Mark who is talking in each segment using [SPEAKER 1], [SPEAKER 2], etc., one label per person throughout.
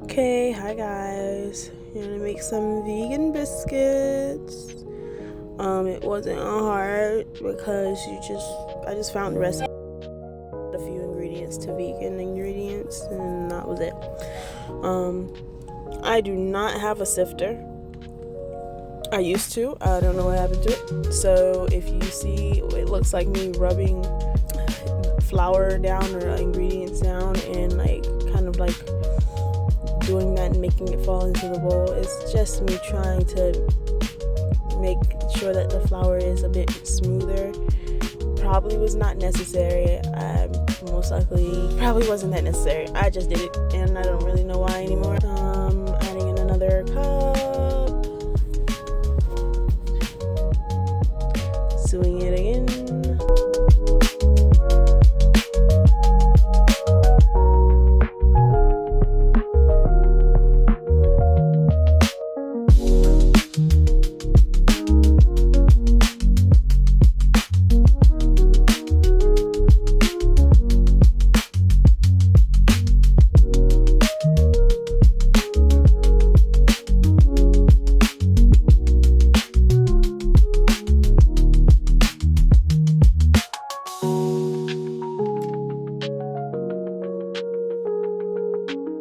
[SPEAKER 1] Okay, hi guys. I'm gonna make some vegan biscuits. It wasn't hard because I just found recipes, a few ingredients to vegan ingredients, and that was it. I do not have a sifter. I used to. I don't know what happened to it. So if you see, it looks like me rubbing flour down or ingredients down and kind of doing that and making it fall into the bowl. It's just me trying to make sure that the flour is a bit smoother. Probably was not necessary. Most likely probably wasn't that necessary. I just did it and I don't really know why anymore. Adding in another cup, doing it again.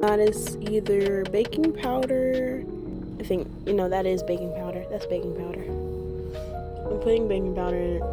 [SPEAKER 1] That is either baking powder. I think, that is baking powder. That's baking powder. I'm putting baking powder in it.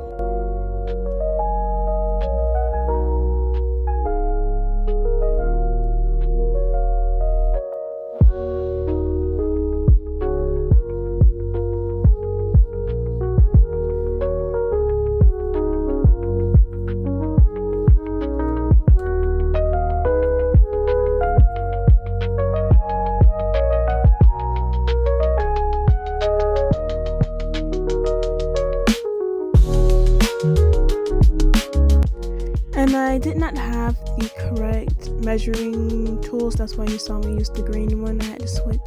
[SPEAKER 1] And I did not have the correct measuring tools. That's why you saw me use the green one. I had to switch.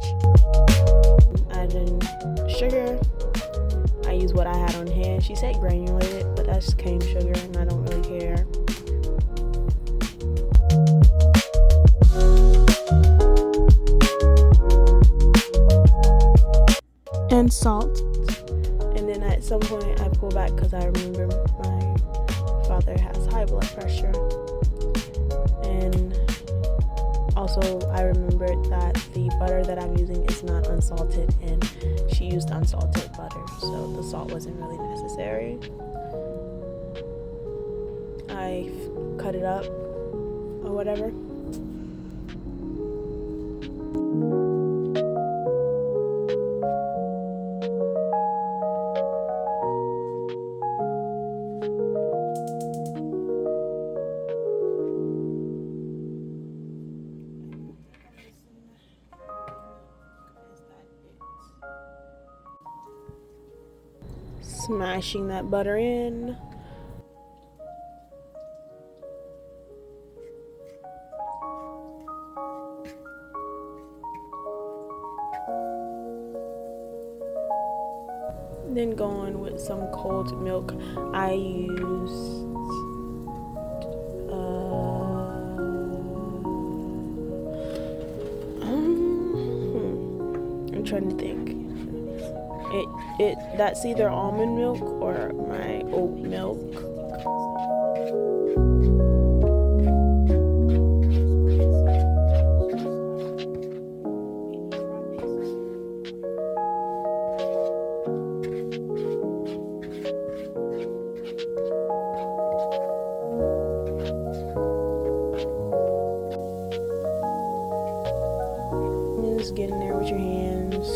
[SPEAKER 1] Add in sugar. I use what I had on hand. She said granulated, but that's cane sugar and I don't really care. And salt. And then at some point I pull back because I remember my father has high blood pressure, and also I remembered that the butter that I'm using is not unsalted and she used unsalted butter, so the salt wasn't really necessary. I cut it up or whatever. Smashing that butter in. Then going with some cold milk. I used I'm trying to think. That's either almond milk or my oat milk. Just get in there with your hands.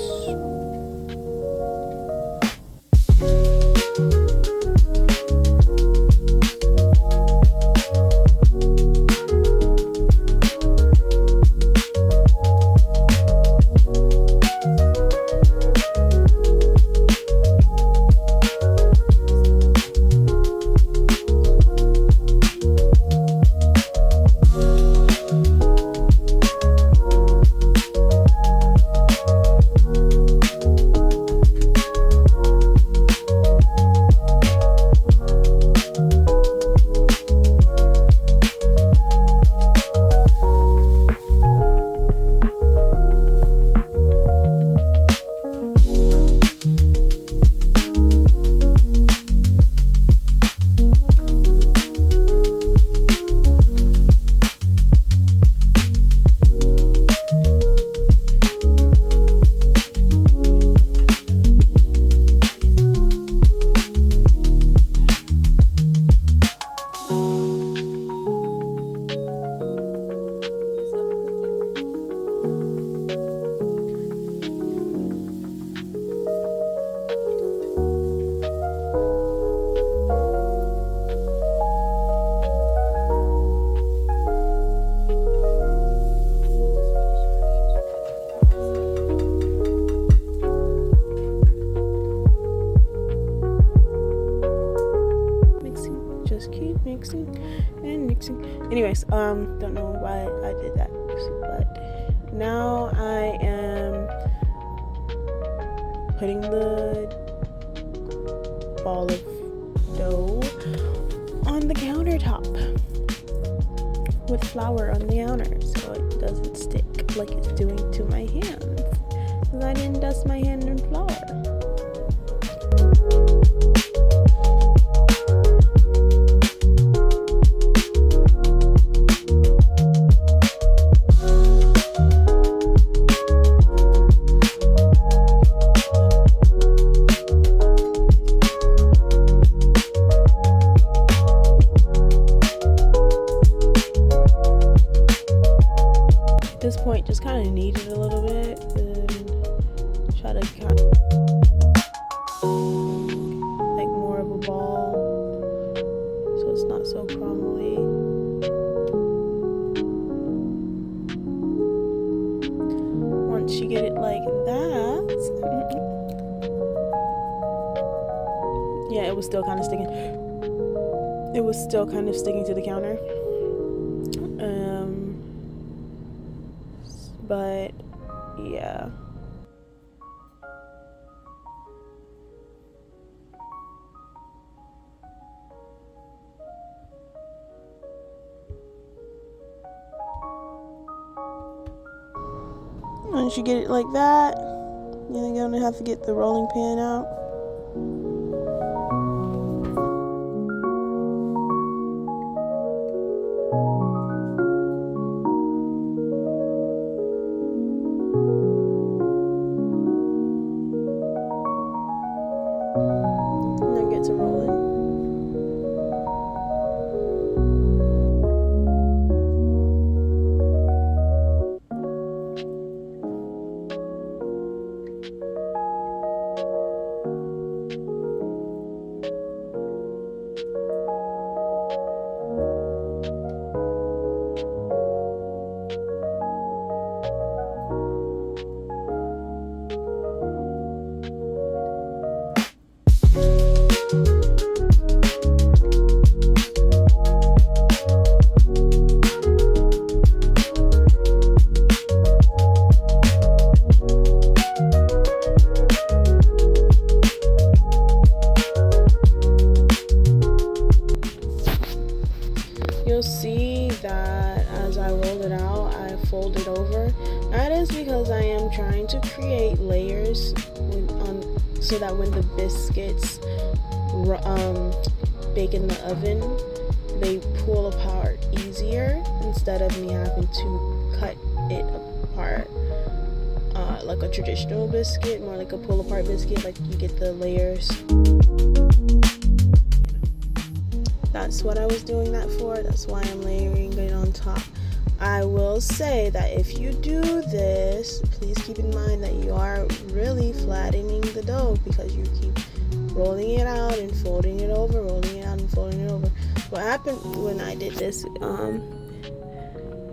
[SPEAKER 1] anyways, don't know why I did that, but now I am putting the ball of dough on the countertop with flour on the counter so it doesn't stick like it's doing to my hands, because I didn't dust my hand in flour. At this point, just kind of knead it a little bit and try to kind of like more of a ball so it's not so crumbly. Once you get it like that, yeah, it was still kind of sticking. It was still kind of sticking to the counter. But yeah. Once you get it like that, you're gonna have to get the rolling pin out. And then get to rolling. You'll see that as I roll it out, I fold it over. That is because I am trying to create layers so that when the biscuits bake in the oven, they pull apart easier instead of me having to cut it apart like a traditional biscuit, more like a pull apart biscuit, like you get the layers. That's what I was doing that for. That's why I'm layering it on top. I will say that if you do this, please keep in mind that you are really flattening the dough, because you keep rolling it out and folding it over, rolling it out and folding it over. What happened when I did this,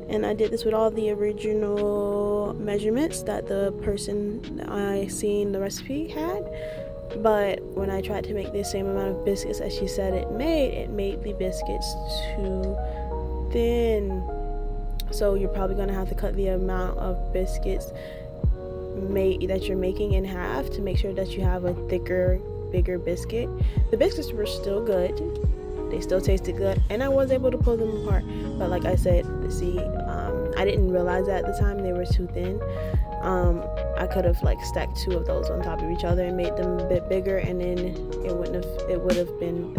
[SPEAKER 1] and I did this with all the original measurements that the person I seen the recipe had, but when I tried to make the same amount of biscuits as she said it made the biscuits too thin. So you're probably going to have to cut the amount of biscuits that you're making in half to make sure that you have a thicker, bigger biscuit. The biscuits were still good. They still tasted good, and I was able to pull them apart. But like I said, see, I didn't realize that at the time they were too thin. I could have like stacked two of those on top of each other and made them a bit bigger, and then it would have been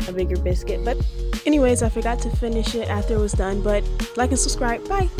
[SPEAKER 1] a bigger biscuit. But anyways, I forgot to finish it after it was done. But like and subscribe. Bye.